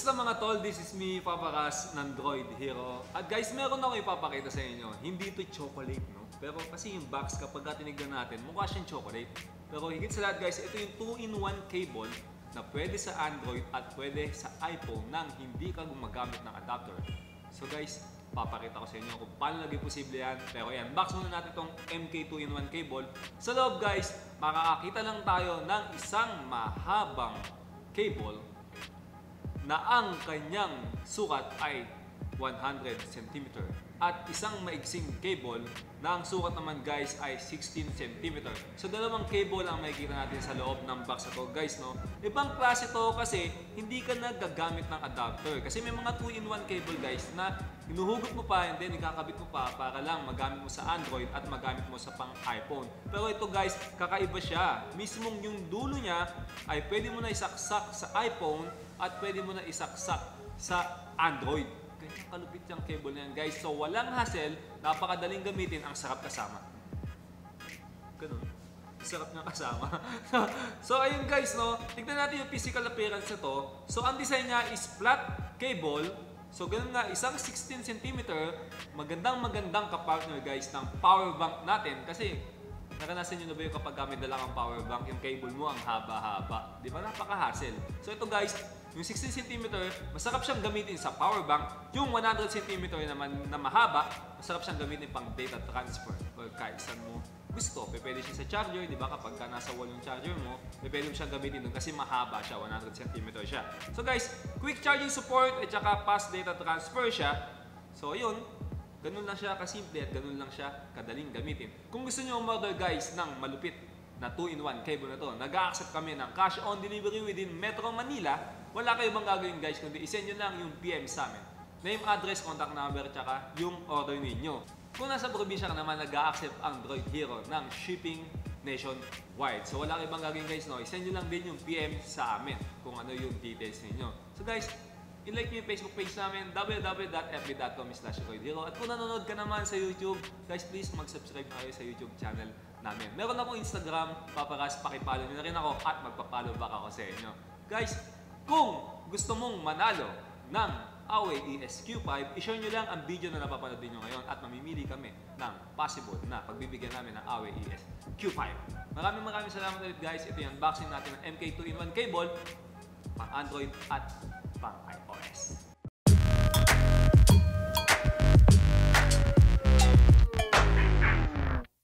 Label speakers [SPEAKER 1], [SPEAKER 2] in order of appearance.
[SPEAKER 1] Kumusta mga tol? This is me, Papa Ras ng Droid Hero. At guys, meron ako ipapakita sa inyo. Hindi ito chocolate, no? Pero kasi yung box kapag tinignan natin, mukha siyang chocolate. Pero higit sa lahat guys, ito yung 2-in-1 cable na pwede sa Android at pwede sa iPhone nang hindi ka gumagamit ng adapter. So guys, papakita ko sa inyo kung paano naging posible yan. Pero yan, box muna natin itong MK 2-in-1 cable. Sa loob guys, makakakita lang tayo ng isang mahabang cable na ang kanyang sukat ay 100 cm at isang maigsing cable na ang sukat naman guys ay 16 cm. So dalawang cable ang makikita natin sa loob ng box na to guys, no? Ibang klase to kasi hindi ka nagagamit ng adapter. Kasi may mga 2-in-1 cable guys na hinuhugot mo pa and then ikakabit mo pa para lang magamit mo sa Android at magamit mo sa pang iPhone. Pero ito guys, kakaiba siya. Mismong yung dulo niya ay pwede mo na isaksak sa iPhone at pwede mo na isaksak sa Android. Ganyan kalupit yung cable na yan guys. So walang hassle, napakadaling gamitin, ang sarap kasama. Ganun. Sarap nga kasama. So ayun guys, no? Tignan natin yung physical appearance na to. So ang design niya is flat cable. So ganun nga, isang 16 cm. Magandang kapartner guys ng power bank natin. Kasi naranasan nyo na ba yung kapag may dala kang power bank, yung cable mo ang haba-haba. Di ba? Napaka-hassle. So ito guys, yung 16 cm, masarap siyang gamitin sa power bank. Yung 100 cm naman na mahaba, masarap siyang gamitin pang data transfer. Or kahit saan mo gusto. Pwede siya sa charger, di ba? Kapag nasa wall yung charger mo, pwede mo siyang gamitin doon kasi mahaba siya, 100 cm siya. So guys, quick charging support at saka fast data transfer siya. So yun, ganun lang siya kasimple at ganun lang siya kadaling gamitin. Kung gusto nyo umorder guys ng malupit na 2-in-1 cable na to, nag-a-accept kami ng cash on delivery within Metro Manila. Wala kayo bang gagawin guys, kundi isend nyo lang yung PM sa amin. Name, address, contact number, tsaka yung order ninyo. Kung nasa probinsya ka naman, nag-a-accept ang Droid Hero ng shipping nationwide. So wala kayo bang gagawin guys, no? Isend nyo lang din yung PM sa amin kung ano yung details ninyo. So guys, i-like nyo yung Facebook page namin, www.fb.com/droidhero. At kung nanonood ka naman sa YouTube, guys, please mag-subscribe na kayo sa YouTube channel namin. Meron akong Instagram, Papa Ras, pakipollow nyo na rin ako at magpapollow back ako sa inyo. Guys, kung gusto mong manalo ng Huawei ES-Q5, i-share nyo lang ang video na napapanood din nyo ngayon at mamimili kami ng possible na pagbibigyan namin ng Huawei ES-Q5. Maraming salamat ulit guys. Ito yung unboxing natin ng MK 2-in-1 cable pang Android at pang iOS.